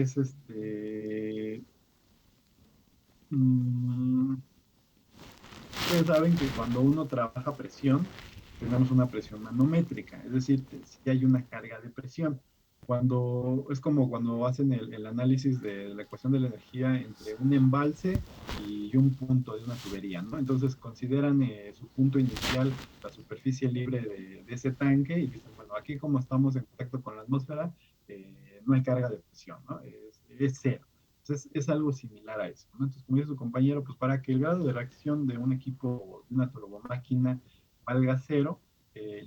es mm, ustedes saben que cuando uno trabaja presión, tenemos una presión manométrica, es decir, si hay una carga de presión. Es como cuando hacen el análisis de la ecuación de la energía entre un embalse y un punto de una tubería, ¿no? Entonces consideran su punto inicial, la superficie libre de ese tanque y dicen, bueno, aquí como estamos en contacto con la atmósfera, no hay carga de presión, ¿no? Es cero. Entonces es algo similar a eso, ¿no? Entonces, como dice su compañero, pues para que el grado de reacción de un equipo, de una turbomáquina, valga cero,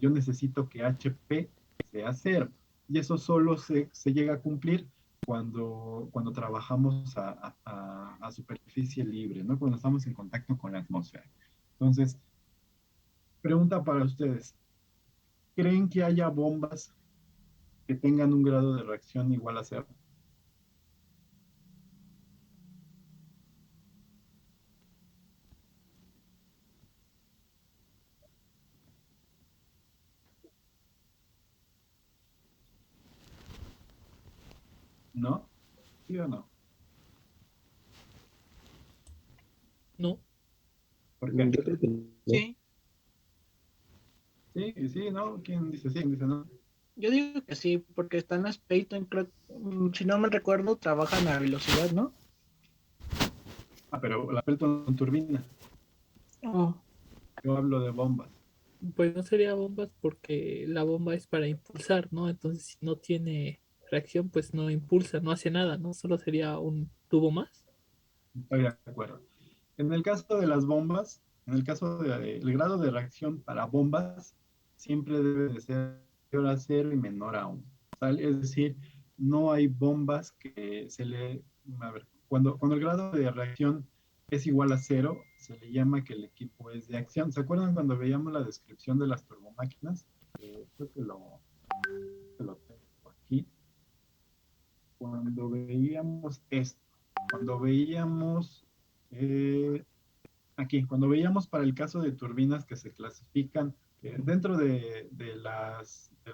yo necesito que HP sea cero. Y eso solo se llega a cumplir cuando trabajamos a superficie libre, ¿no? Cuando estamos en contacto con la atmósfera. Entonces, pregunta para ustedes, ¿creen que haya bombas que tengan un grado de reacción igual a cero? ¿No? ¿Sí o no? No, ¿Por qué? Yo creo que no. sí, Sí, sí, ¿no? ¿Quién dice sí? ¿Quién dice no? yo digo que sí, porque están las Peyton, creo, si no me recuerdo, trabajan a velocidad, ¿no? Ah, pero la Pelton con turbina. Oh, Yo hablo de bombas. Pues no sería bombas porque la bomba es para impulsar, ¿no? Entonces, si no tiene reacción, pues no impulsa, no hace nada, ¿no? Solo sería un tubo más. Estoy de acuerdo. En el caso de las bombas, en el caso del grado de reacción para bombas, siempre debe de ser mayor a cero y menor a uno. ¿Sale? Es decir, no hay bombas que se le... A ver, cuando el grado de reacción es igual a cero, se le llama que el equipo es de acción. ¿Se acuerdan cuando veíamos la descripción de las turbomáquinas? Creo que lo tengo aquí. Cuando veíamos esto, cuando veíamos eh, aquí, cuando veíamos para el caso de turbinas que se clasifican dentro de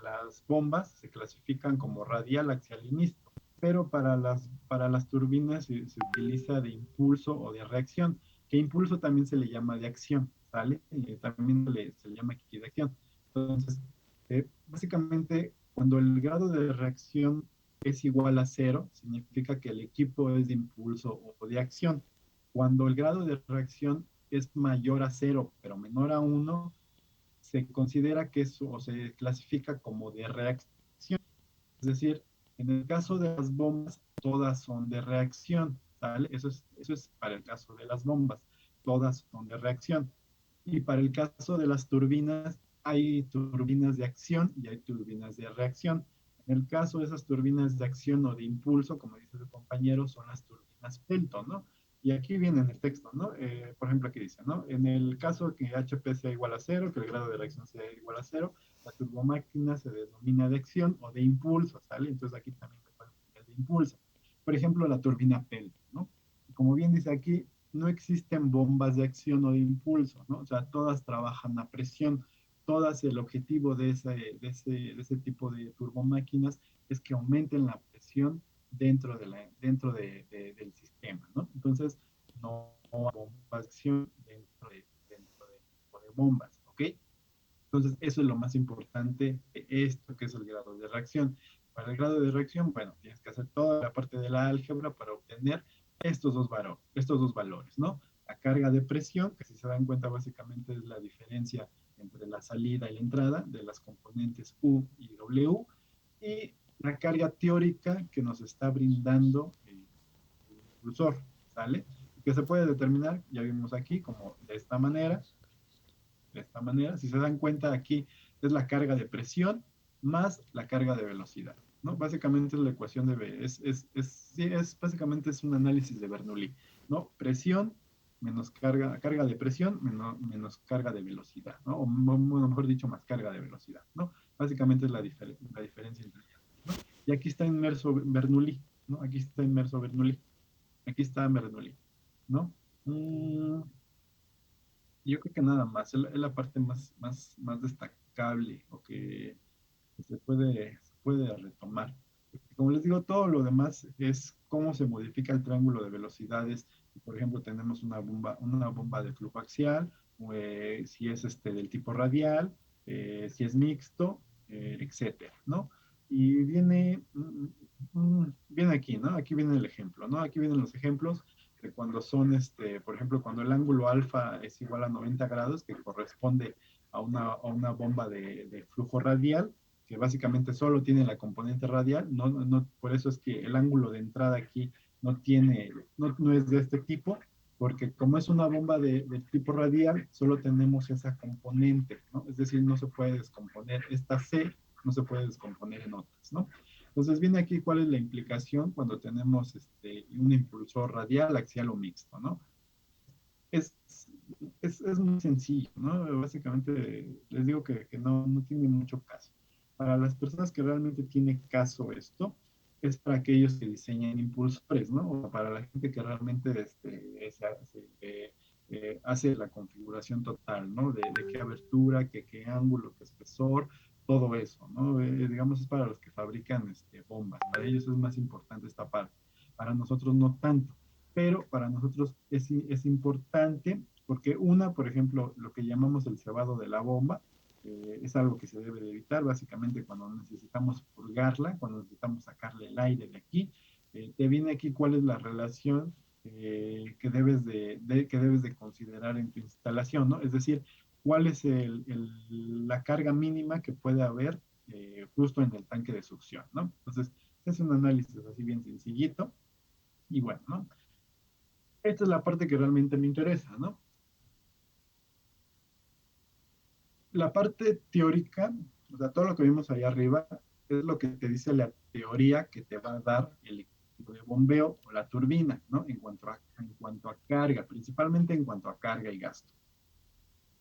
las bombas, se clasifican como radial, axial y mixto, pero para las turbinas se utiliza de impulso o de reacción, que impulso también se le llama de acción, ¿sale? También se le llama aquí de acción. Entonces, básicamente, cuando el grado de reacción es igual a cero, significa que el equipo es de impulso o de acción. Cuando el grado de reacción es mayor a cero, pero menor a uno, se considera que eso o se clasifica como de reacción. Es decir, en el caso de las bombas, todas son de reacción, ¿sale? Eso es para el caso de las bombas, todas son de reacción. Y para el caso de las turbinas, hay turbinas de acción y hay turbinas de reacción. En el caso de esas turbinas de acción o de impulso, como dice el compañero, son las turbinas Pelton, ¿no? Y aquí viene en el texto, ¿no? Por ejemplo, aquí dice, ¿no? En el caso que HP sea igual a cero, que el grado de reacción sea igual a cero, la turbomáquina se denomina de acción o de impulso, ¿sale? Entonces aquí también se puede poner de impulso. Por ejemplo, la turbina Pelton, ¿no? Como bien dice aquí, no existen bombas de acción o de impulso, ¿no? O sea, todas trabajan a presión, todas el objetivo de ese tipo de turbomáquinas es que aumenten la presión dentro del sistema, ¿no? Entonces, no hay bombas de acción dentro de bombas, ¿ok? Entonces, eso es lo más importante de esto, que es el grado de reacción. Para el grado de reacción, bueno, tienes que hacer toda la parte de la álgebra para obtener estos dos valores, ¿no? La carga de presión, que si se dan cuenta básicamente es la diferencia entre la salida y la entrada de las componentes U y W, y la carga teórica que nos está brindando el impulsor, ¿sale? Que se puede determinar, ya vimos aquí, como de esta manera. Si se dan cuenta aquí, es la carga de presión más la carga de velocidad, ¿no? Básicamente es la ecuación sí, básicamente es un análisis de Bernoulli, ¿no? Presión menos carga de presión menos carga de velocidad, ¿no? O bueno, mejor dicho, más carga de velocidad, ¿no? Básicamente es la diferencia entre ellas, ¿no? Y aquí está inmerso Bernoulli, ¿no? Aquí está inmerso Bernoulli, aquí está Bernoulli, ¿no? Mm, yo creo que nada más, es la parte más destacable o que se puede retomar. Como les digo, todo lo demás es cómo se modifica el triángulo de velocidades. Por ejemplo, tenemos una bomba de flujo axial, o, si es del tipo radial, si es mixto, etcétera, ¿no? Y viene aquí, ¿no? Aquí viene el ejemplo, ¿no? Aquí vienen los ejemplos de cuando son, por ejemplo, cuando el ángulo alfa es igual a 90 grados, que corresponde a una bomba de flujo radial, que básicamente solo tiene la componente radial, por eso es que el ángulo de entrada aquí no es de este tipo, porque como es una bomba de tipo radial, solo tenemos esa componente, ¿no? Es decir, no se puede descomponer, esta C no se puede descomponer en otras, ¿no? Entonces viene aquí cuál es la implicación cuando tenemos un impulsor radial, axial o mixto, ¿no? Es, es muy sencillo, ¿no? Básicamente les digo que no tiene mucho caso. Para las personas que realmente tiene caso esto, es para aquellos que diseñan impulsores, ¿no? O para la gente que realmente hace la configuración total, ¿no? De qué abertura, qué ángulo, qué espesor, todo eso, ¿no? Digamos, es para los que fabrican bombas. Para ellos es más importante esta parte. Para nosotros no tanto, pero para nosotros es importante porque por ejemplo, lo que llamamos el cebado de la bomba, es algo que se debe de evitar básicamente cuando necesitamos purgarla, cuando necesitamos sacarle el aire de aquí. Te viene aquí cuál es la relación que debes de considerar en tu instalación, ¿no? Es decir, cuál es la carga mínima que puede haber justo en el tanque de succión, ¿no? Entonces, es un análisis así bien sencillito y bueno, ¿no? Esta es la parte que realmente me interesa, ¿no? La parte teórica, o sea, todo lo que vimos ahí arriba, es lo que te dice la teoría que te va a dar el equipo de bombeo o la turbina, ¿no? En cuanto a carga, principalmente en cuanto a carga y gasto.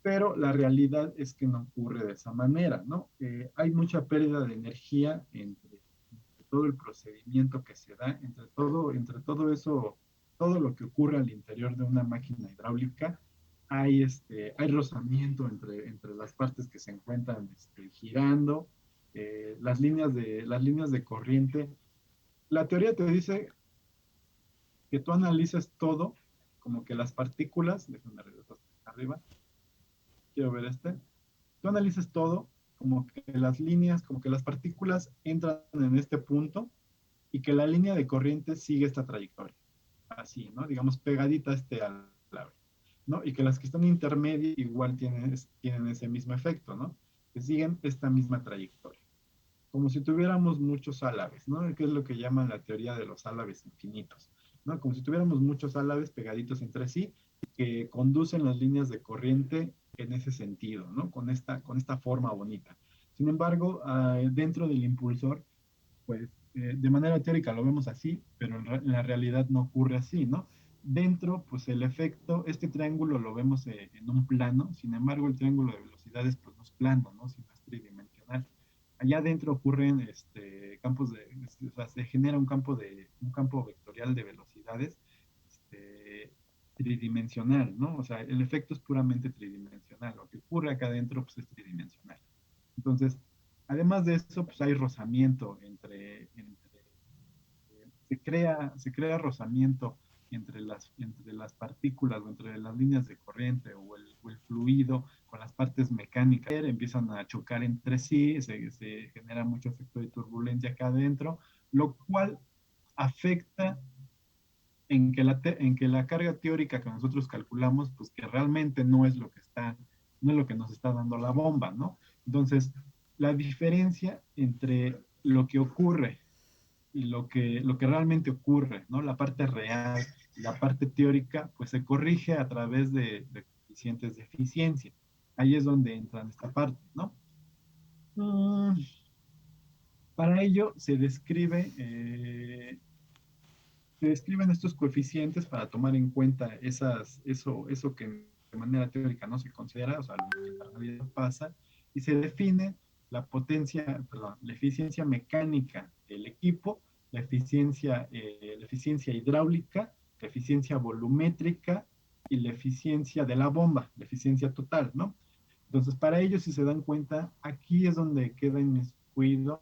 Pero la realidad es que no ocurre de esa manera, ¿no? Hay mucha pérdida de energía entre todo el procedimiento que se da, entre todo eso, todo lo que ocurre al interior de una máquina hidráulica. Hay rozamiento entre las partes que se encuentran girando, las líneas de corriente. La teoría te dice que tú analices todo, como que las partículas, déjame regresar arriba, quiero ver tú analices todo, como que las líneas, como que las partículas entran en este punto y que la línea de corriente sigue esta trayectoria, así, ¿no? Digamos, pegadita al ave, ¿no? Y que las que están intermedias igual tienen ese mismo efecto, ¿no? Que siguen esta misma trayectoria. Como si tuviéramos muchos álabes, ¿no? Que es lo que llaman la teoría de los álabes infinitos, ¿no? Como si tuviéramos muchos álabes pegaditos entre sí que conducen las líneas de corriente en ese sentido, ¿no? Con esta forma bonita. Sin embargo, dentro del impulsor, pues de manera teórica lo vemos así, pero en la realidad no ocurre así, ¿no? Dentro, pues el efecto, este triángulo lo vemos en un plano, sin embargo el triángulo de velocidades pues no es plano, ¿no? Sino es tridimensional. Allá adentro ocurren o sea, se genera un campo vectorial de velocidades tridimensional, ¿no? O sea, el efecto es puramente tridimensional, lo que ocurre acá adentro pues es tridimensional. Entonces, además de eso, pues hay rozamiento se crea rozamiento entre las partículas o entre las líneas de corriente o el fluido con las partes mecánicas. Empiezan a chocar entre sí, se genera mucho efecto de turbulencia acá adentro, lo cual afecta en que la carga teórica que nosotros calculamos, pues que realmente no es lo que nos está dando la bomba, ¿no? Entonces, la diferencia entre lo que ocurre y lo que realmente ocurre, ¿no? La parte real, la parte teórica, pues se corrige a través de coeficientes de eficiencia. Ahí es donde entra esta parte, ¿no? Mm, para ello se describen estos coeficientes para tomar en cuenta eso que de manera teórica no se considera, o sea, lo que en la realidad pasa, y se define la eficiencia mecánica del equipo, la eficiencia hidráulica, la eficiencia volumétrica y la eficiencia de la bomba, la eficiencia total, ¿no? Entonces, para ello, si se dan cuenta, aquí es donde queda inmiscuido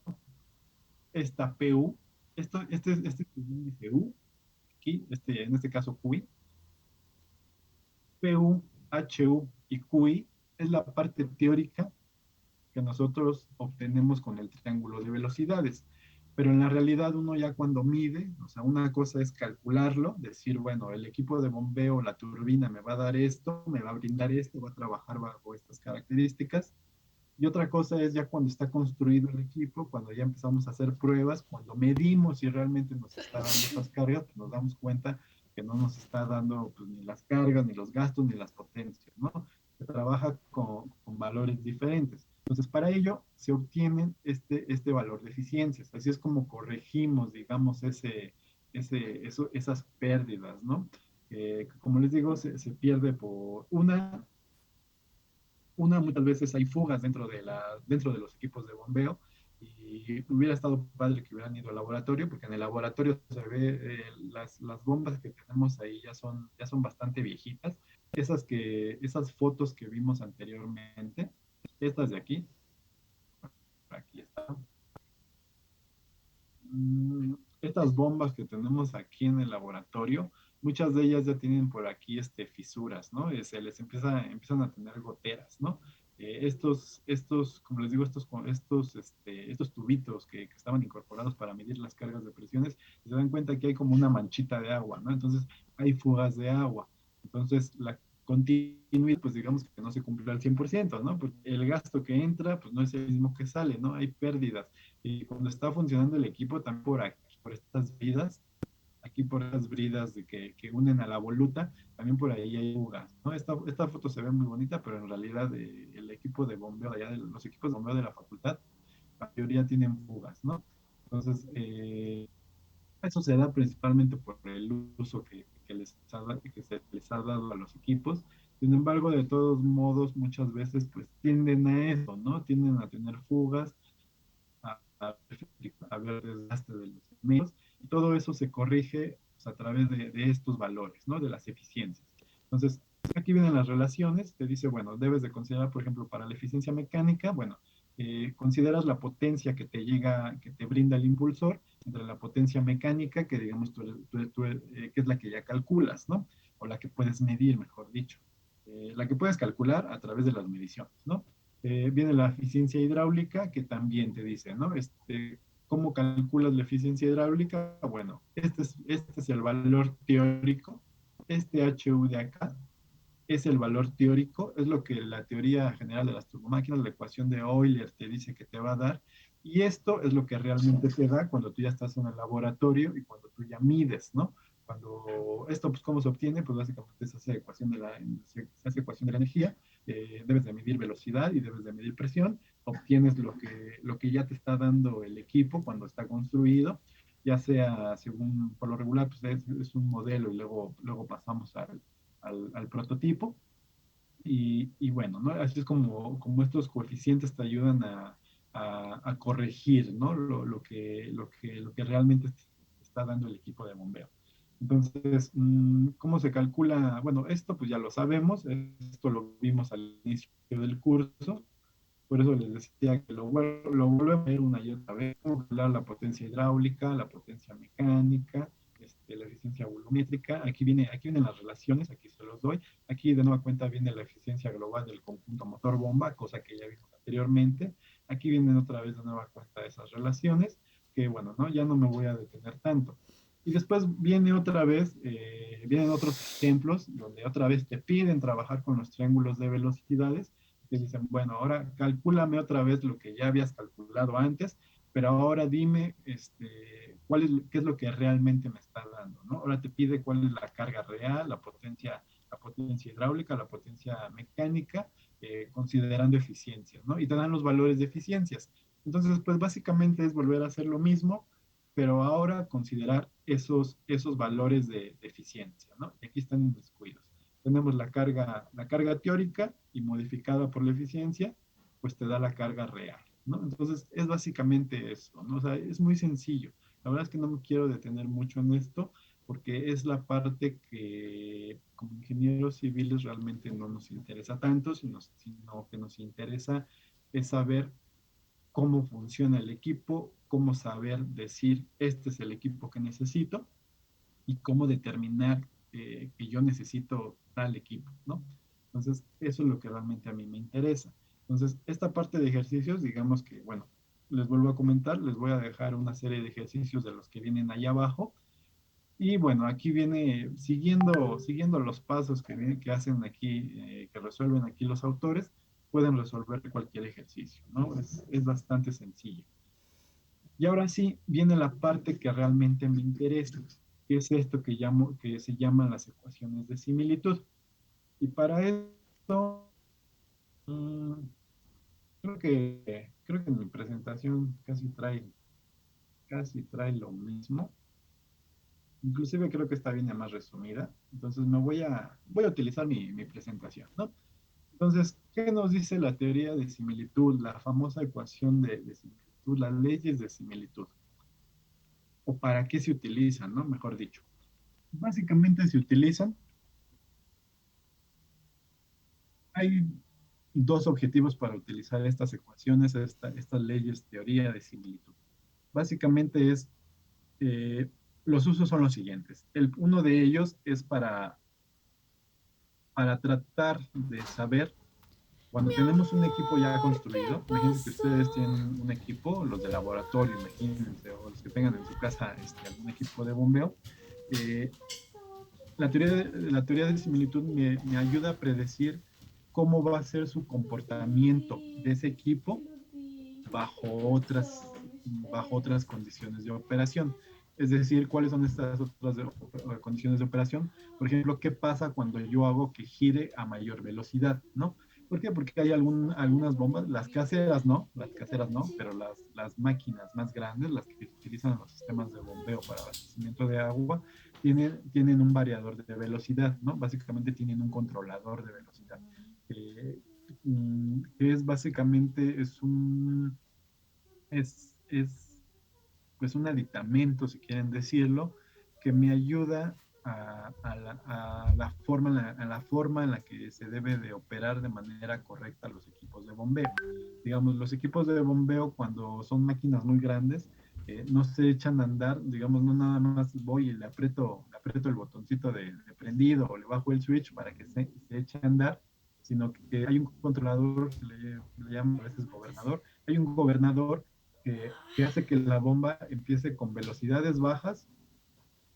esta PU, este es el índice U, aquí, en este caso QI, PU, HU y QI es la parte teórica que nosotros obtenemos con el triángulo de velocidades. Pero en la realidad uno ya cuando mide, o sea, una cosa es calcularlo, decir, bueno, el equipo de bombeo, la turbina me va a dar esto, me va a brindar esto, va a trabajar bajo estas características. Y otra cosa es ya cuando está construido el equipo, cuando ya empezamos a hacer pruebas, cuando medimos si realmente nos está dando esas cargas, pues nos damos cuenta que no nos está dando pues, ni las cargas, ni los gastos, ni las potencias, ¿no? Se trabaja con valores diferentes. Entonces, para ello se obtienen este valor de eficiencias. Así es como corregimos, digamos, esas pérdidas, ¿no? Como les digo, se pierde por muchas veces hay fugas dentro de los equipos de bombeo y hubiera estado padre que hubieran ido al laboratorio, porque en el laboratorio se ve las bombas que tenemos ahí ya son bastante viejitas. Esas fotos que vimos anteriormente, estas de aquí están. Estas bombas que tenemos aquí en el laboratorio, muchas de ellas ya tienen por aquí fisuras, ¿no? Se les empiezan a tener goteras, ¿no? Como les digo, estos tubitos que estaban incorporados para medir las cargas de presiones, se dan cuenta que hay como una manchita de agua, ¿no? Entonces hay fugas de agua. Entonces la continuidad, pues digamos que no se cumple al 100%, ¿no? Porque el gasto que entra, pues no es el mismo que sale, ¿no? Hay pérdidas. Y cuando está funcionando el equipo, también por aquí, por estas bridas, aquí por estas bridas que unen a la voluta, también por ahí hay fugas, ¿no? Esta foto se ve muy bonita, pero en realidad el equipo de bombeo, los equipos de bombeo de la facultad, la mayoría tienen fugas, ¿no? Entonces, eso se da principalmente por el uso que se les ha dado a los equipos. Sin embargo, de todos modos, muchas veces pues tienden a eso, ¿no? Tienden a tener fugas, a ver desgaste de los medios, y todo eso se corrige pues, a través de estos valores, ¿no? De las eficiencias. Entonces, aquí vienen las relaciones, te dice, bueno, debes de considerar, por ejemplo, para la eficiencia mecánica, bueno, consideras la potencia que te brinda el impulsor, entre la potencia mecánica, que digamos que es la que ya calculas, ¿no? O la que puedes medir, mejor dicho. La que puedes calcular a través de las mediciones, ¿no? Viene la eficiencia hidráulica, que también te dice, ¿no? ¿Cómo calculas la eficiencia hidráulica? Bueno, este es el valor teórico, este HU de acá es el valor teórico, es lo que la teoría general de las turbomáquinas, la ecuación de Euler te dice que te va a dar, y esto es lo que realmente te da cuando tú ya estás en el laboratorio y cuando tú ya mides, ¿no? Cuando esto, pues, ¿cómo se obtiene? Pues básicamente se hace ecuación de la energía, debes de medir velocidad y debes de medir presión, obtienes lo que ya te está dando el equipo cuando está construido, ya sea según, por lo regular, pues es un modelo y luego pasamos al prototipo. Y bueno, ¿no? Así es como estos coeficientes te ayudan a corregir, ¿no? Lo que realmente está dando el equipo de bombeo. Entonces, ¿cómo se calcula? Bueno, esto pues ya lo sabemos, esto lo vimos al inicio del curso, por eso les decía que lo vuelvo a ver una y otra vez, cómo calcular la potencia hidráulica, la potencia mecánica, la eficiencia volumétrica. Aquí vienen las relaciones, aquí se los doy. Aquí de nueva cuenta viene la eficiencia global del conjunto motor-bomba, cosa que ya vimos anteriormente. Aquí vienen otra vez de nueva cuenta esas relaciones, que bueno, ¿no? Ya no me voy a detener tanto. Y después vienen otros ejemplos donde otra vez te piden trabajar con los triángulos de velocidades, que dicen, bueno, ahora calcúlame otra vez lo que ya habías calculado antes, pero ahora dime qué es lo que realmente me está dando, ¿no? Ahora te pide cuál es la carga real, la potencia hidráulica, la potencia mecánica, considerando eficiencias, ¿no? Y te dan los valores de eficiencias. Entonces, pues básicamente es volver a hacer lo mismo, pero ahora considerar esos valores de eficiencia, ¿no? Y aquí están en descuidos. Tenemos la carga teórica y modificada por la eficiencia, pues te da la carga real, ¿no? Entonces es básicamente eso, ¿no? O sea, es muy sencillo. La verdad es que no me quiero detener mucho en esto porque es la parte que como ingenieros civiles realmente no nos interesa tanto, sino que nos interesa es saber cómo funciona el equipo, cómo saber decir, este es el equipo que necesito y cómo determinar que yo necesito tal equipo, ¿no? Entonces, eso es lo que realmente a mí me interesa. Entonces, esta parte de ejercicios, digamos que, bueno, les vuelvo a comentar, les voy a dejar una serie de ejercicios de los que vienen allá abajo. Y bueno, aquí viene siguiendo los pasos que hacen aquí, que resuelven aquí los autores, pueden resolver cualquier ejercicio, ¿no? Es bastante sencillo. Y ahora sí, viene la parte que realmente me interesa, que es esto que se llaman las ecuaciones de similitud. Y para esto, mm, creo que mi presentación casi trae lo mismo. Inclusive creo que esta viene más resumida. Entonces voy a utilizar mi presentación, ¿no? Entonces, ¿qué nos dice la teoría de similitud, la famosa ecuación de similitud, las leyes de similitud? ¿O para qué se utilizan, no? Mejor dicho. Básicamente se utilizan, hay dos objetivos para utilizar estas ecuaciones, estas leyes, teoría de similitud. Básicamente eh, los usos son los siguientes. Uno de ellos es para tratar de saber, cuando Mi tenemos un equipo ya amor, ¿qué construido, imagínense que ustedes pasó? tienen un equipo, los de laboratorio, imagínense, o los que tengan en su casa algún equipo de bombeo, eh, la teoría de similitud me ayuda a predecir cómo va a ser su comportamiento de ese equipo bajo otras, bajo otras condiciones de operación. Es decir, cuáles son estas otras condiciones de operación. Por ejemplo, qué pasa cuando yo hago que gire a mayor velocidad, ¿no? ¿Por qué? Porque hay algunas bombas, las caseras no, pero las máquinas más grandes, las que utilizan los sistemas de bombeo para abastecimiento de agua, tienen un variador de velocidad, ¿no? Básicamente tienen un controlador de velocidad. Eh, que es básicamente, es pues un aditamento, si quieren decirlo, que me ayuda a la forma en la que se debe de operar de manera correcta los equipos de bombeo. Digamos, los equipos de bombeo cuando son máquinas muy grandes, no se echan a andar, digamos, no nada más voy y le aprieto el botoncito de prendido o le bajo el switch para que se eche a andar, sino que hay un controlador, le llaman a veces gobernador, hay un gobernador que hace que la bomba empiece con velocidades bajas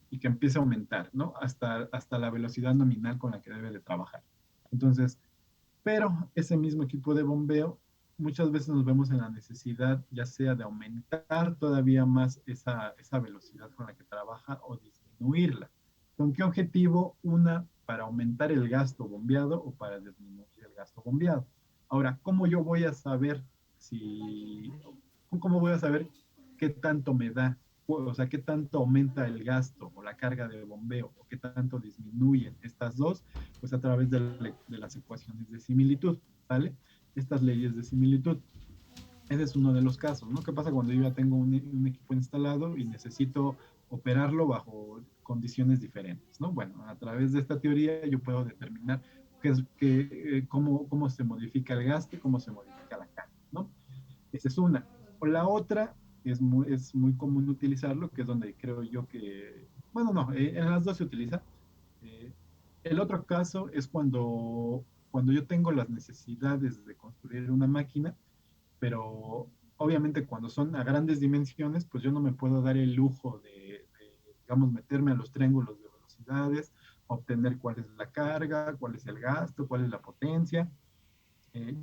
y que empiece a aumentar, ¿no? Hasta la velocidad nominal con la que debe de trabajar. Entonces, pero ese mismo equipo de bombeo, muchas veces nos vemos en la necesidad, ya sea de aumentar todavía más esa velocidad con la que trabaja o disminuirla. ¿Con qué objetivo? Una, para aumentar el gasto bombeado o para disminuir el gasto bombeado. Ahora, ¿cómo yo voy a saber si, cómo voy a saber qué tanto me da? O sea, qué tanto aumenta el gasto o la carga de bombeo o qué tanto disminuyen estas dos, pues a través de las ecuaciones de similitud, ¿sale? Estas leyes de similitud. Ese es uno de los casos, ¿no? ¿Qué pasa cuando yo ya tengo un equipo instalado y necesito operarlo bajo condiciones diferentes, ¿no? Bueno, a través de esta teoría yo puedo determinar cómo se modifica el gasto y cómo se modifica la carga, ¿no? Esa es una. O la otra es muy común utilizarlo, que es donde creo yo que, bueno, no, en las dos se utiliza. Eh, el otro caso es cuando yo tengo las necesidades de construir una máquina, pero obviamente cuando son a grandes dimensiones, pues yo no me puedo dar el lujo digamos, meterme a los triángulos de velocidades, obtener cuál es la carga, cuál es el gasto, cuál es la potencia.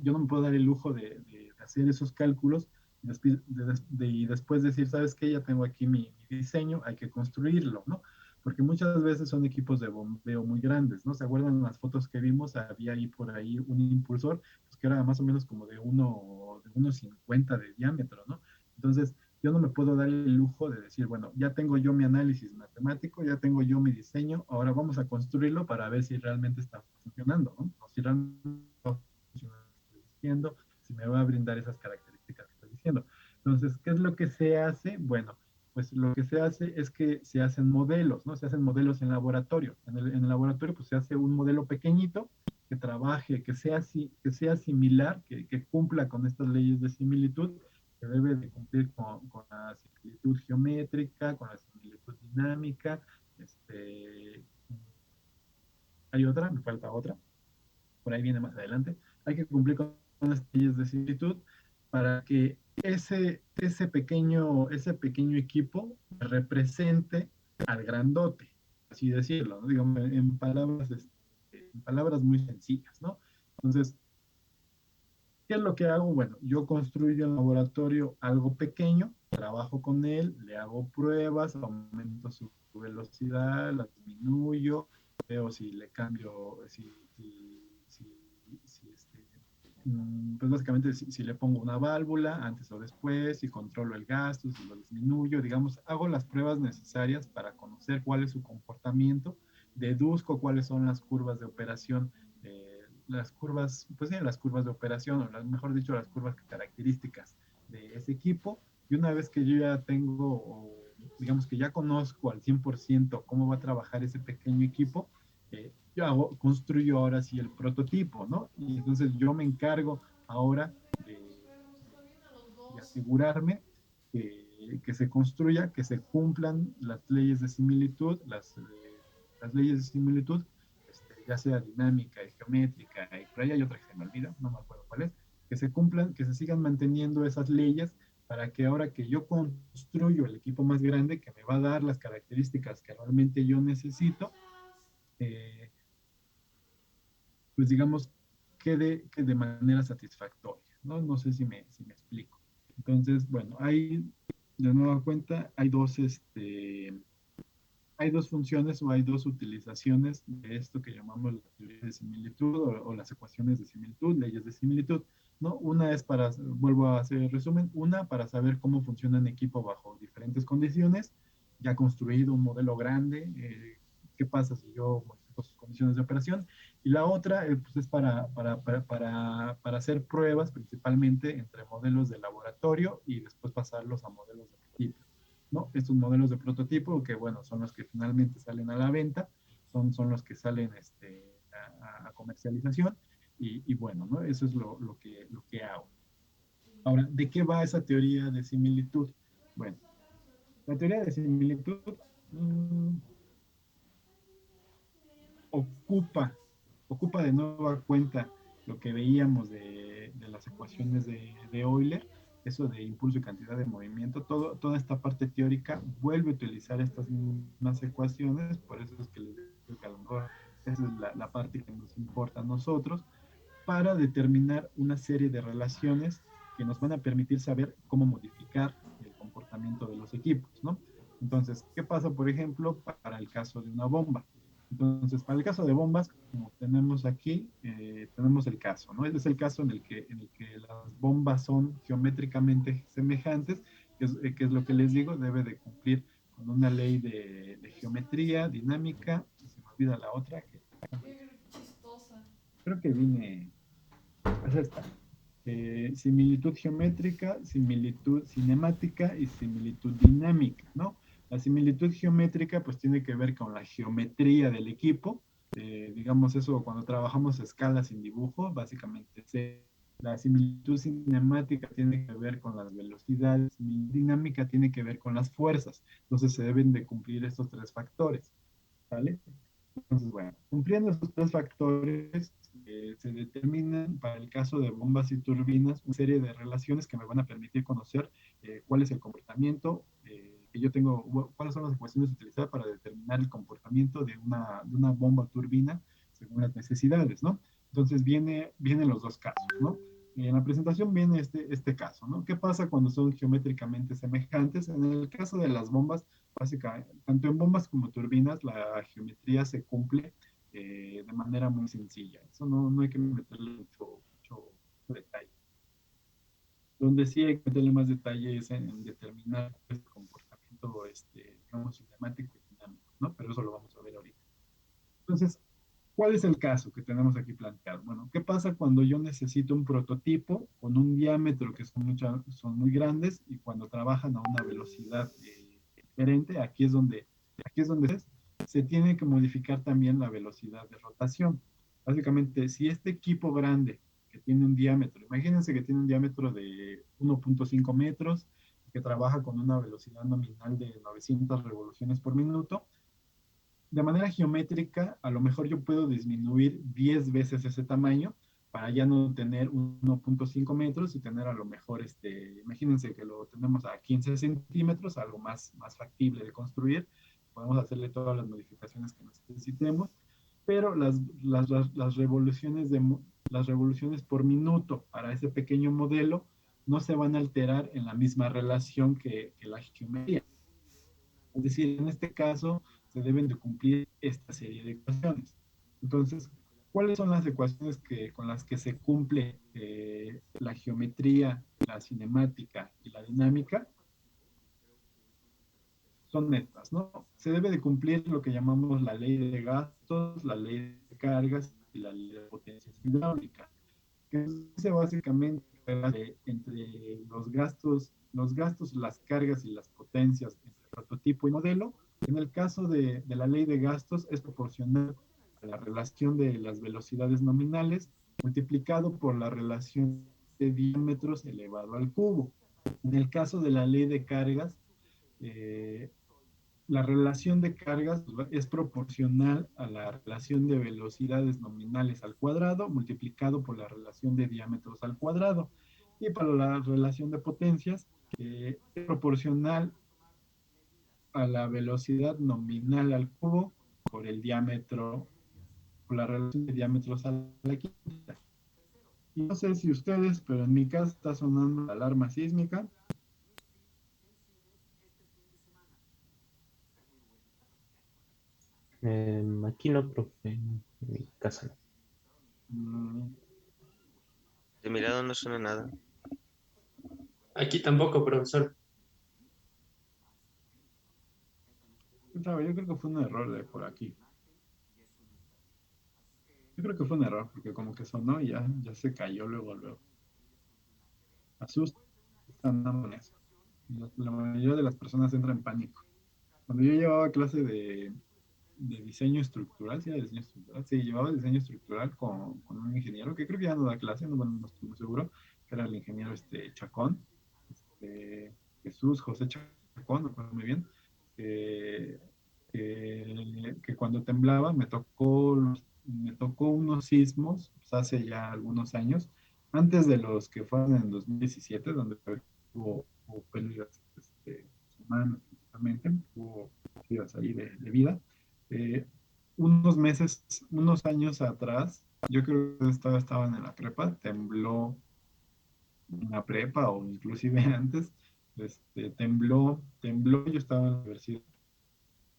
Yo no me puedo dar el lujo de hacer esos cálculos y después decir, ¿sabes qué? Ya tengo aquí mi diseño, hay que construirlo, ¿no? Porque muchas veces son equipos de bombeo muy grandes, ¿no? ¿Se acuerdan las fotos que vimos? Había ahí por ahí un impulsor, pues que era más o menos como de 1,50 de diámetro, ¿no? Entonces, yo no me puedo dar el lujo de decir, bueno, ya tengo yo mi análisis matemático, ya tengo yo mi diseño, ahora vamos a construirlo para ver si realmente está funcionando, ¿no? O si realmente estoy diciendo, si me va a brindar esas características que estoy diciendo. Entonces, ¿qué es lo que se hace? Bueno, pues lo que se hace es que se hacen modelos, ¿no? Se hacen modelos en laboratorio. En el laboratorio, pues se hace un modelo pequeñito que trabaje, que sea similar, que cumpla con estas leyes de similitud, que debe de cumplir con la similitud geométrica, con la similitud dinámica, este, hay otra, me falta otra, por ahí viene más adelante, hay que cumplir con las leyes de similitud para que ese pequeño equipo represente al grandote, así decirlo, ¿no? Digamos, en palabras muy sencillas, ¿no? Entonces, ¿qué es lo que hago? Bueno, yo construyo en el laboratorio algo pequeño, trabajo con él, le hago pruebas, aumento su velocidad, la disminuyo, veo si le cambio, pues básicamente si le pongo una válvula antes o después, si controlo el gasto, si lo disminuyo, digamos, hago las pruebas necesarias para conocer cuál es su comportamiento, deduzco cuáles son las curvas de operación, las curvas, pues sí, las curvas de operación, o mejor dicho, las curvas características de ese equipo, y una vez que yo ya tengo, o digamos que ya conozco al 100% cómo va a trabajar ese pequeño equipo, construyo ahora sí el prototipo, ¿no? Y entonces yo me encargo ahora de asegurarme que se construya, que se cumplan las leyes de similitud, las leyes de similitud, ya sea dinámica y geométrica, y por ahí hay otra que se me olvida, no me acuerdo cuál es, que se cumplan, que se sigan manteniendo esas leyes para que ahora que yo construyo el equipo más grande, que me va a dar las características que realmente yo necesito, eh, pues digamos, que de manera satisfactoria, ¿no? No sé si me explico. Entonces, bueno, de nueva cuenta, hay dos funciones o hay dos utilizaciones de esto que llamamos la teoría de similitud o las ecuaciones de similitud, leyes de similitud, ¿no? Una es vuelvo a hacer el resumen, una para saber cómo funciona un equipo bajo diferentes condiciones, ya construido un modelo grande, qué pasa si yo modifico sus condiciones de operación, y la otra pues es para hacer pruebas principalmente entre modelos de laboratorio y después pasarlos a modelos de equipo. ¿No? Estos modelos de prototipo, que bueno, son los que finalmente salen a la venta, son los que salen a comercialización, y bueno, ¿no? Eso es lo que hago. Ahora, ¿de qué va esa teoría de similitud? Bueno, la teoría de similitud mmm, ocupa, ocupa de nueva cuenta lo que veíamos de las ecuaciones de Euler, eso de impulso y cantidad de movimiento, toda esta parte teórica vuelve a utilizar estas mismas ecuaciones, por eso es que les digo que a lo mejor esa es la parte que nos importa a nosotros, para determinar una serie de relaciones que nos van a permitir saber cómo modificar el comportamiento de los equipos, ¿no? Entonces, ¿qué pasa, por ejemplo, para el caso de una bomba? Entonces, para el caso de bombas, como tenemos aquí, tenemos el caso, ¿no? Este es el caso en el que las bombas son geométricamente semejantes, que es lo que les digo, debe de cumplir con una ley de geometría, dinámica, y se me olvida la otra, creo que viene, es esta, similitud geométrica, similitud cinemática y similitud dinámica, ¿no? La similitud geométrica pues tiene que ver con la geometría del equipo, digamos eso cuando trabajamos escalas sin dibujo, básicamente la similitud cinemática tiene que ver con las velocidades, la dinámica tiene que ver con las fuerzas, entonces se deben de cumplir estos tres factores, ¿vale? Entonces, bueno, cumpliendo estos tres factores, se determinan para el caso de bombas y turbinas una serie de relaciones que me van a permitir conocer cuál es el comportamiento que yo tengo, cuáles son las ecuaciones utilizadas para determinar el comportamiento de una bomba o turbina según las necesidades, ¿no? Entonces vienen los dos casos, ¿no? En la presentación viene este caso, ¿no? ¿Qué pasa cuando son geométricamente semejantes? En el caso de las bombas, básicamente, tanto en bombas como turbinas, la geometría se cumple de manera muy sencilla. Eso no hay que meterle mucho detalle. Donde sí hay que meterle más detalle es en determinar el comportamiento, digamos, cinemático y dinámico, ¿no? Pero eso lo vamos a ver ahorita. Entonces, ¿cuál es el caso que tenemos aquí planteado? Bueno, ¿qué pasa cuando yo necesito un prototipo con un diámetro que son muy grandes y cuando trabajan a una velocidad diferente? Aquí es donde se tiene que modificar también la velocidad de rotación. Básicamente, si este equipo grande que tiene un diámetro, imagínense que tiene un diámetro de 1.5 metros, que trabaja con una velocidad nominal de 900 revoluciones por minuto. De manera geométrica, a lo mejor yo puedo disminuir 10 veces ese tamaño para ya no tener 1.5 metros y tener a lo mejor, imagínense que lo tenemos a 15 centímetros, algo más factible de construir. Podemos hacerle todas las modificaciones que necesitemos, pero las revoluciones por minuto para ese pequeño modelo no se van a alterar en la misma relación que la geometría. Es decir, en este caso se deben de cumplir esta serie de ecuaciones. Entonces, ¿cuáles son las ecuaciones con las que se cumple la geometría, la cinemática y la dinámica? Son estas, ¿no? Se debe de cumplir lo que llamamos la ley de gastos, la ley de cargas y la ley de potencias hidráulicas, que dice básicamente entre los gastos, las cargas y las potencias entre prototipo y modelo. En el caso de la ley de gastos es proporcional a la relación de las velocidades nominales multiplicado por la relación de diámetros elevado al cubo. En el caso de la ley de cargas, la relación de cargas es proporcional a la relación de velocidades nominales al cuadrado multiplicado por la relación de diámetros al cuadrado. Y para la relación de potencias, es proporcional a la velocidad nominal al cubo por el diámetro, por la relación de diámetros a la quinta. Y no sé si ustedes, pero en mi casa está sonando la alarma sísmica. Aquí no, profe, en mi casa no. Mm, De mi lado no suena nada. Aquí tampoco, profesor. yo creo que fue un error de por aquí. Yo creo que fue un error, porque como que sonó y ya se cayó luego. Asusta, están dando en eso. La mayoría de las personas entra en pánico. Cuando yo llevaba clase de diseño estructural, sí, de diseño estructural, sí, llevaba diseño estructural con un ingeniero que creo que ya no da clase, no, bueno, no estoy muy seguro, que era el ingeniero Chacón, Jesús José Chacón, me acuerdo muy bien, que, que cuando temblaba me tocó unos sismos, pues, hace ya algunos años, antes de los que fueron en 2017, donde hubo pérdidas humanas, principalmente, hubo pérdidas ahí de vida. Eh, unos años atrás, yo creo que estaban en la prepa, tembló en la prepa o inclusive antes, tembló, yo estaba en la universidad,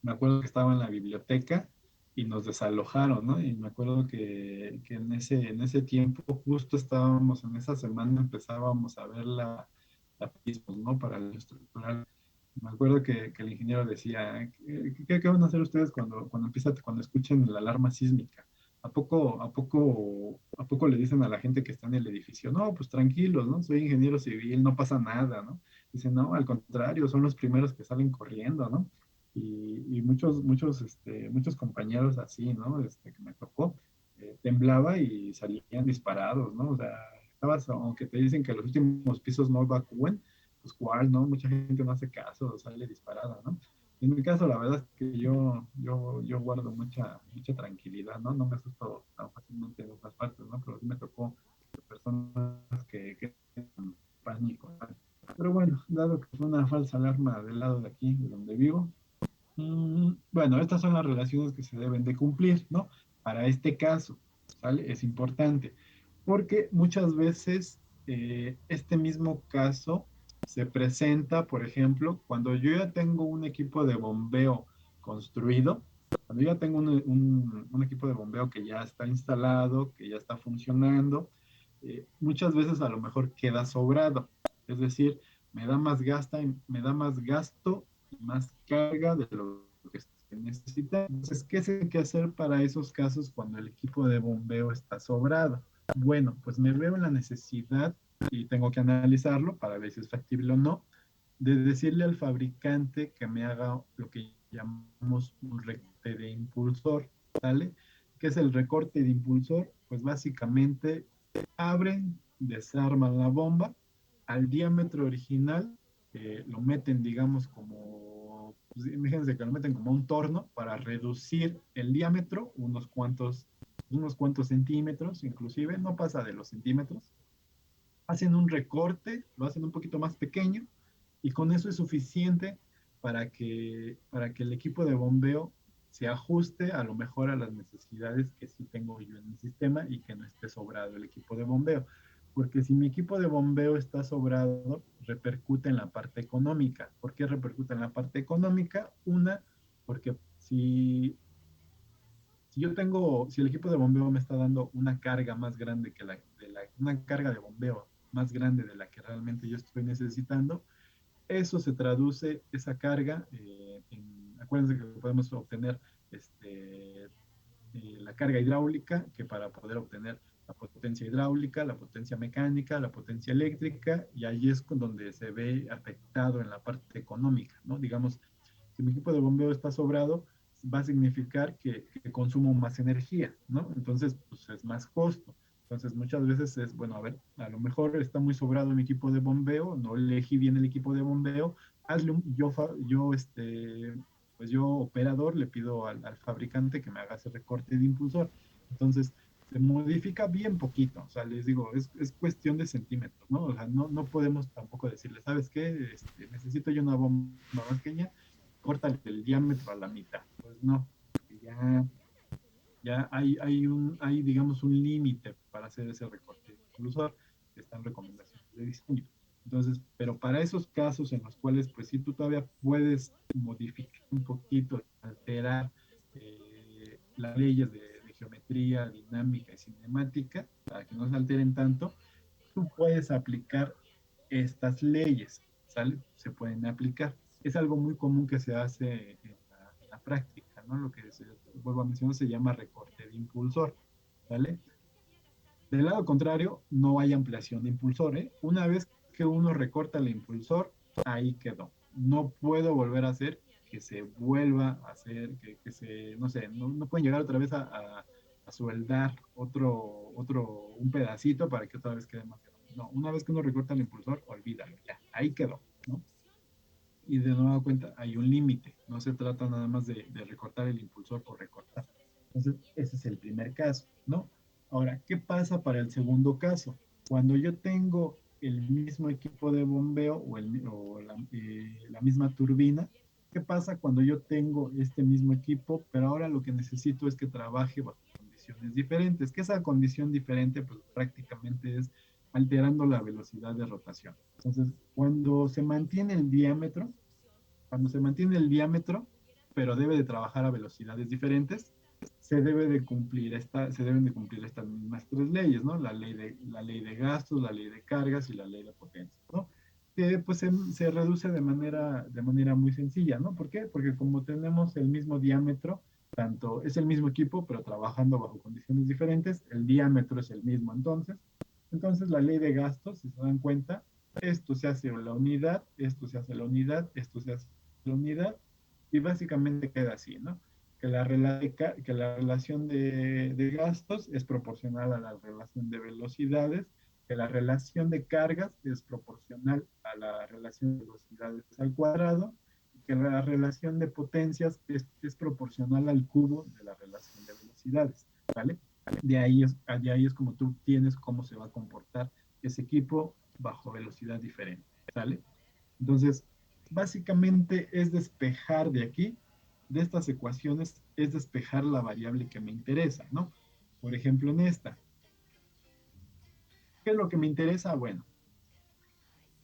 me acuerdo que estaba en la biblioteca y nos desalojaron, ¿no? Y me acuerdo que en ese tiempo, justo estábamos, en esa semana empezábamos a ver la pismos, ¿no? Para el estructural. Me acuerdo que el ingeniero decía, ¿qué van a hacer ustedes cuando escuchen la alarma sísmica? ¿A poco le dicen a la gente que está en el edificio? No, pues tranquilos, ¿no? Soy ingeniero civil, no pasa nada, ¿no? Dicen, no, al contrario, son los primeros que salen corriendo, ¿no? Y muchos compañeros así, ¿no? Que me tocó, temblaba y salían disparados, ¿no? O sea, aunque te dicen que los últimos pisos no evacúen, pues cuál, ¿no? Mucha gente no hace caso, sale disparada, ¿no? En mi caso, la verdad es que yo guardo mucha tranquilidad, ¿no? No me asusto tan fácilmente en otras partes, ¿no? Pero sí me tocó personas que tienen pánico, ¿no? Pero bueno, dado que fue una falsa alarma del lado de aquí, de donde vivo, bueno, estas son las relaciones que se deben de cumplir, ¿no? Para este caso, ¿sale? Es importante, porque muchas veces este mismo caso se presenta, por ejemplo, cuando yo ya tengo un equipo de bombeo construido, cuando yo ya tengo un equipo de bombeo que ya está instalado, que ya está funcionando, muchas veces a lo mejor queda sobrado, es decir, me da más gasto y más carga de lo que se necesita. Entonces, ¿qué se tiene que hacer para esos casos cuando el equipo de bombeo está sobrado? Bueno, pues me veo en la necesidad, y tengo que analizarlo para ver si es factible o no, de decirle al fabricante que me haga lo que llamamos un recorte de impulsor, ¿sale? ¿Qué es el recorte de impulsor? Pues básicamente abren, desarman la bomba, al diámetro original lo meten, digamos, como, pues, imagínense que lo meten como un torno para reducir el diámetro unos cuantos centímetros, inclusive, no pasa de los centímetros. Hacen un recorte, lo hacen un poquito más pequeño y con eso es suficiente para que el equipo de bombeo se ajuste a lo mejor a las necesidades que sí tengo yo en mi sistema y que no esté sobrado el equipo de bombeo. Porque si mi equipo de bombeo está sobrado, repercute en la parte económica. ¿Por qué repercute en la parte económica? Una, porque si el equipo de bombeo me está dando una carga más grande una carga de bombeo más grande de la que realmente yo estoy necesitando, eso se traduce, esa carga, acuérdense que podemos obtener la carga hidráulica, que para poder obtener la potencia hidráulica, la potencia mecánica, la potencia eléctrica, y ahí es con donde se ve afectado en la parte económica, ¿no? Digamos, si mi equipo de bombeo está sobrado, va a significar que consumo más energía, ¿no? Entonces, pues es más costo. Entonces, muchas veces es, bueno, a ver, a lo mejor está muy sobrado mi equipo de bombeo, no elegí bien el equipo de bombeo, pues yo operador le pido al fabricante que me haga ese recorte de impulsor. Entonces, se modifica bien poquito, o sea, les digo, es cuestión de centímetros, ¿no? O sea, no podemos tampoco decirle, ¿sabes qué? Necesito yo una bomba más pequeña, córtale el diámetro a la mitad. Pues no, ya hay, digamos, un límite para hacer ese recorte de impulsor, que están recomendaciones de diseño. Entonces, pero para esos casos en los cuales, pues sí, tú todavía puedes modificar un poquito, alterar las leyes de geometría, dinámica y cinemática, para que no se alteren tanto, tú puedes aplicar estas leyes, ¿sale? Se pueden aplicar. Es algo muy común que se hace en la práctica, ¿no? Lo que vuelvo a mencionar se llama recorte de impulsor, ¿vale? Del lado contrario, no hay ampliación de impulsor, ¿eh? Una vez que uno recorta el impulsor, ahí quedó. No puedo volver a hacer que se vuelva a hacer, no sé, no pueden llegar otra vez a soldar un pedacito para que otra vez quede más grande. No, una vez que uno recorta el impulsor, olvídalo, ya, ahí quedó, ¿no? Y de nueva cuenta, hay un límite, no se trata nada más de recortar el impulsor por recortar. Entonces, ese es el primer caso, ¿no? Ahora, ¿qué pasa para el segundo caso? Cuando yo tengo el mismo equipo de bombeo la misma turbina, ¿qué pasa cuando yo tengo este mismo equipo, pero ahora lo que necesito es que trabaje bajo condiciones diferentes? Que esa condición diferente, pues prácticamente es alterando la velocidad de rotación. Entonces, cuando se mantiene el diámetro, pero debe de trabajar a velocidades diferentes, se deben de cumplir estas mismas tres leyes, ¿no? La ley de gastos, la ley de cargas y la ley de potencia, ¿no? Que pues se reduce de manera muy sencilla, ¿no? ¿Por qué? Porque como tenemos el mismo diámetro, es el mismo equipo, pero trabajando bajo condiciones diferentes, el diámetro es el mismo entonces la ley de gastos, si se dan cuenta, esto se hace la unidad, esto se hace la unidad, esto se hace la unidad, y básicamente queda así, ¿no? Que la relación de gastos es proporcional a la relación de velocidades, que la relación de cargas es proporcional a la relación de velocidades al cuadrado, y que la relación de potencias es proporcional al cubo de la relación de velocidades, ¿vale? De ahí es como tú tienes cómo se va a comportar ese equipo bajo velocidad diferente, ¿sale? Entonces, básicamente es despejar de estas ecuaciones, es despejar la variable que me interesa, ¿no? Por ejemplo, en esta, ¿qué es lo que me interesa? Bueno,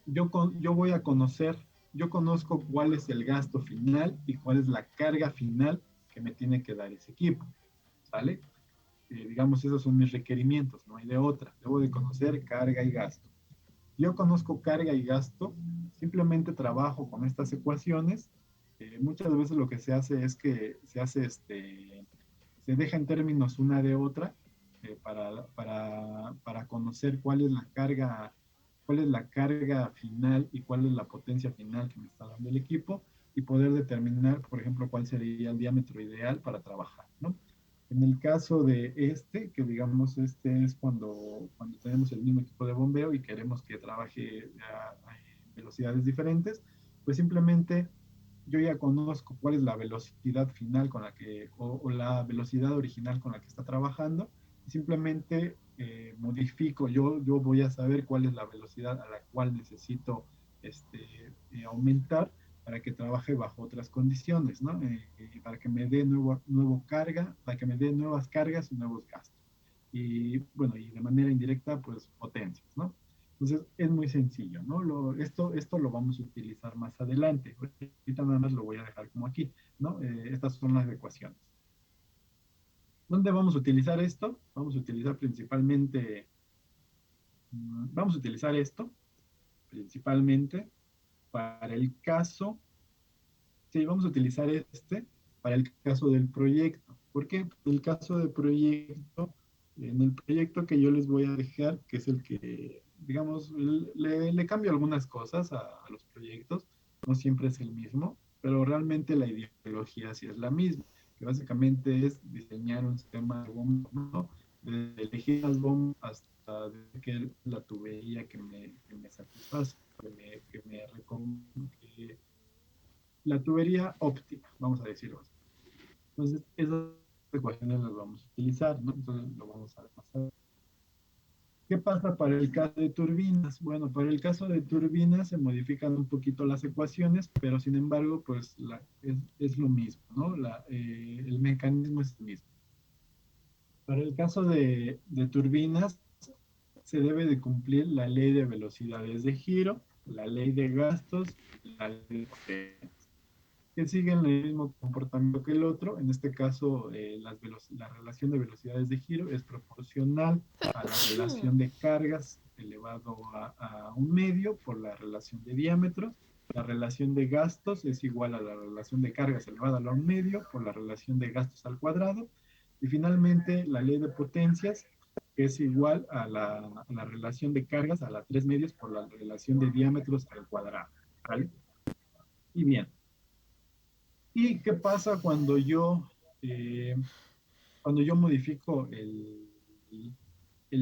yo conozco cuál es el gasto final y cuál es la carga final que me tiene que dar ese equipo, ¿sale? Digamos, esos son mis requerimientos, no hay de otra. Debo de conocer carga y gasto. Yo conozco carga y gasto, simplemente trabajo con estas ecuaciones. Muchas veces lo que se hace es que se deja en términos una de otra para conocer cuál es la carga final y cuál es la potencia final que me está dando el equipo y poder determinar, por ejemplo, cuál sería el diámetro ideal para trabajar, ¿no? En el caso de que digamos es cuando tenemos el mismo equipo de bombeo y queremos que trabaje a velocidades diferentes, pues simplemente yo ya conozco cuál es la velocidad final con la que, o la velocidad original con la que está trabajando, y simplemente modifico, yo voy a saber cuál es la velocidad a la cual necesito aumentar para que trabaje bajo otras condiciones, ¿no? Para que me dé nuevo carga, para que me dé nuevas cargas y nuevos gastos. Y bueno, y de manera indirecta, pues potencias, ¿no? Entonces es muy sencillo, ¿no? Esto lo vamos a utilizar más adelante. Ahorita nada más lo voy a dejar como aquí, ¿no? Estas son las ecuaciones. ¿Dónde vamos a utilizar esto? Vamos a utilizar principalmente, vamos a utilizar esto principalmente para el caso, sí, vamos a utilizar para el caso del proyecto. ¿Por qué? El caso del proyecto, en el proyecto que yo les voy a dejar, que es el que, digamos, le cambio algunas cosas a los proyectos, no siempre es el mismo, pero realmente la ideología sí es la misma, que básicamente es diseñar un sistema de bombas, ¿no? De elegir las bombas hasta de que la tubería que me satisface, que la tubería óptima, vamos a decirlo así. Entonces, esas ecuaciones las vamos a utilizar, ¿no? Entonces, lo vamos a pasar. ¿Qué pasa para el caso de turbinas? Bueno, para el caso de turbinas se modifican un poquito las ecuaciones, pero sin embargo, pues es lo mismo, ¿no? El mecanismo es el mismo. Para el caso de turbinas, se debe de cumplir la ley de velocidades de giro, la ley de gastos, la ley de potencia, que siguen el mismo comportamiento que el otro. En este caso, la relación de velocidades de giro es proporcional a la relación de cargas elevado a un medio por la relación de diámetros. La relación de gastos es igual a la relación de cargas elevada a un medio por la relación de gastos al cuadrado. Y finalmente, la ley de potencias, que es igual a la relación de cargas a la 3 medios por la relación de diámetros al cuadrado. ¿Vale? Y bien, ¿y qué pasa cuando yo modifico el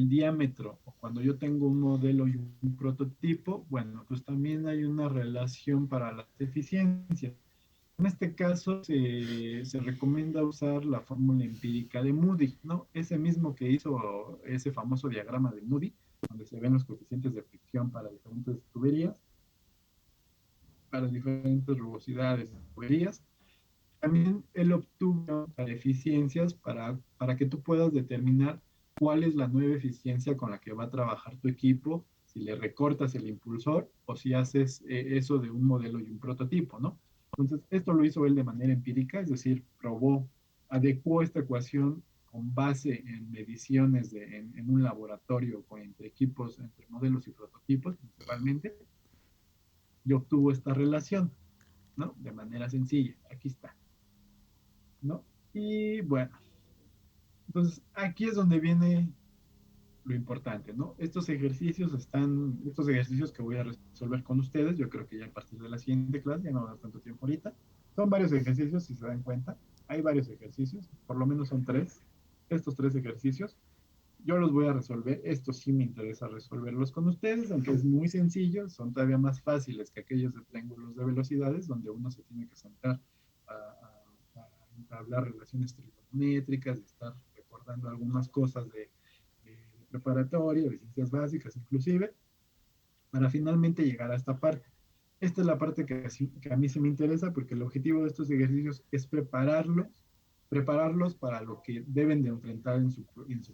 diámetro o cuando yo tengo un modelo y un prototipo? Bueno, pues también hay una relación para las eficiencias. En este caso se recomienda usar la fórmula empírica de Moody, ¿no? Ese mismo que hizo ese famoso diagrama de Moody, donde se ven los coeficientes de fricción para diferentes tuberías, para diferentes rugosidades de tuberías. También él obtuvo eficiencias para que tú puedas determinar cuál es la nueva eficiencia con la que va a trabajar tu equipo, si le recortas el impulsor o si haces eso de un modelo y un prototipo, ¿no? Entonces, esto lo hizo él de manera empírica, es decir, adecuó esta ecuación con base en mediciones en un laboratorio entre equipos, entre modelos y prototipos principalmente, y obtuvo esta relación, ¿no? De manera sencilla, aquí está. ¿No? Y bueno, entonces aquí es donde viene lo importante, ¿no? Estos ejercicios que voy a resolver con ustedes, yo creo que ya a partir de la siguiente clase, ya no va a dar tanto tiempo ahorita, son varios ejercicios, si se dan cuenta, hay varios ejercicios, por lo menos son tres, estos tres ejercicios, yo los voy a resolver, esto sí me interesa resolverlos con ustedes, aunque es muy sencillo, son todavía más fáciles que aquellos de triángulos de velocidades, donde uno se tiene que sentar a hablar relaciones trigonométricas, de estar recordando algunas cosas de preparatoria, de ciencias básicas inclusive, para finalmente llegar a esta parte. Esta es la parte que a mí se me interesa porque el objetivo de estos ejercicios es prepararlos para lo que deben de enfrentar en su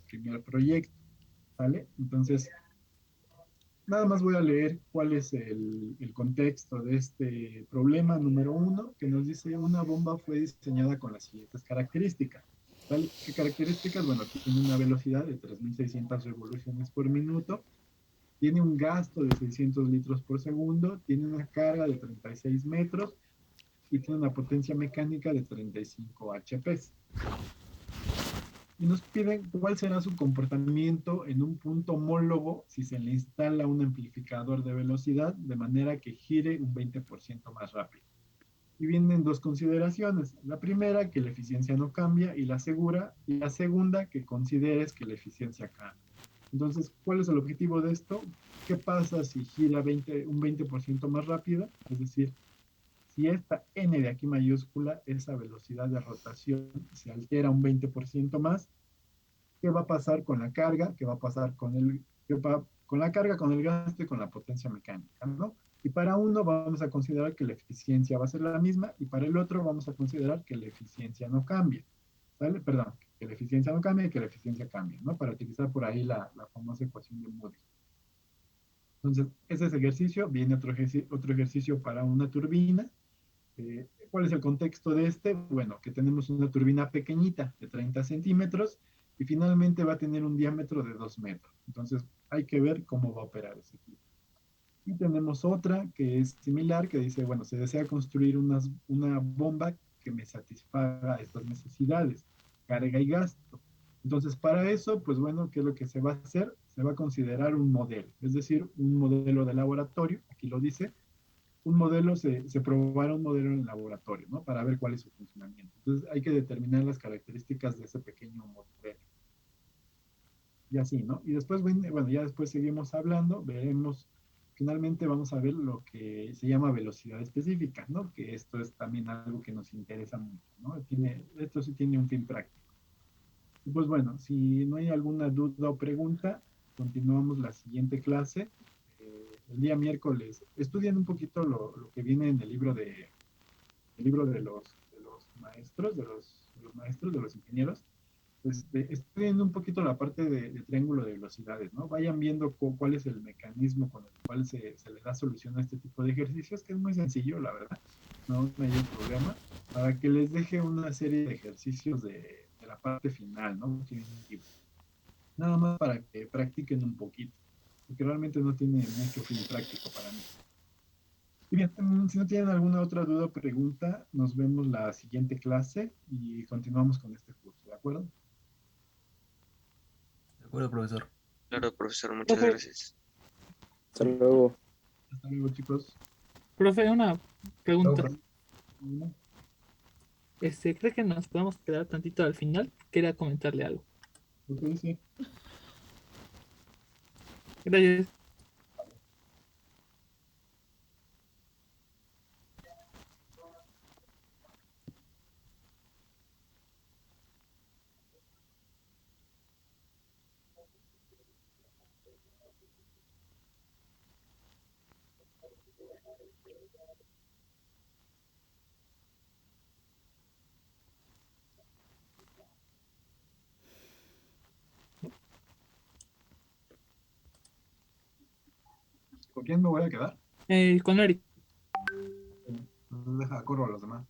primer proyecto, ¿vale? Entonces, nada más voy a leer cuál es el contexto de este problema número 1, que nos dice una bomba fue diseñada con las siguientes características. ¿Vale? ¿Qué características? Bueno, tiene una velocidad de 3.600 revoluciones por minuto, tiene un gasto de 600 litros por segundo, tiene una carga de 36 metros y tiene una potencia mecánica de 35 HP. Y nos piden cuál será su comportamiento en un punto homólogo si se le instala un amplificador de velocidad de manera que gire un 20% más rápido. Y vienen dos consideraciones. La primera, que la eficiencia no cambia, y la segunda, que consideres que la eficiencia cambia. Entonces, ¿cuál es el objetivo de esto? ¿Qué pasa si gira un 20% más rápida? Es decir, si esta n de aquí mayúscula, esa velocidad de rotación, se altera un 20% más, ¿qué va a pasar con la carga? ¿Qué va a pasar con la carga, con el gasto y con la potencia mecánica, ¿no? Y para uno vamos a considerar que la eficiencia va a ser la misma, y para el otro vamos a considerar que la eficiencia no cambia, ¿vale? Perdón, que la eficiencia no cambia y que la eficiencia cambia, ¿no? Para utilizar por ahí la famosa ecuación de Moody. Entonces, ese es ejercicio. Viene otro ejercicio para una turbina. ¿Cuál es el contexto de este? Bueno, que tenemos una turbina pequeñita de 30 centímetros y finalmente va a tener un diámetro de 2 metros. Entonces, hay que ver cómo va a operar ese equipo. Y tenemos otra que es similar, que dice, bueno, se desea construir una bomba que me satisfaga estas necesidades, carga y gasto. Entonces, para eso, pues bueno, ¿qué es lo que se va a hacer? Se va a considerar un modelo, es decir, un modelo de laboratorio, aquí lo dice, se probará un modelo en el laboratorio, ¿no? Para ver cuál es su funcionamiento. Entonces, hay que determinar las características de ese pequeño modelo. Y así, ¿no? Y después, bueno, ya después seguimos hablando, veremos, finalmente vamos a ver lo que se llama velocidad específica, ¿no? Que esto es también algo que nos interesa mucho, ¿no? Esto sí tiene un fin práctico. Y pues bueno, si no hay alguna duda o pregunta, continuamos la siguiente clase. El día miércoles, estudien un poquito lo que viene en el libro de los maestros, de los ingenieros. Estudien un poquito la parte de triángulo de velocidades, ¿no? Vayan viendo cuál es el mecanismo con el cual se le da solución a este tipo de ejercicios, que es muy sencillo, la verdad, no hay problema, para que les deje una serie de ejercicios de la parte final, ¿no? Nada más para que practiquen un poquito, porque realmente no tiene mucho fin práctico para mí. Y bien, si no tienen alguna otra duda o pregunta, nos vemos la siguiente clase y continuamos con este curso, ¿de acuerdo? De acuerdo, profesor. Claro, profesor, muchas Profe, gracias. Hasta luego. Hasta luego, chicos. profe, una pregunta. No, ¿Cree que nos podemos quedar tantito al final? Quería comentarle algo. ok, sí. Gracias. ¿Con quién me voy a quedar? Con Eric. Entonces deja, corro a los demás.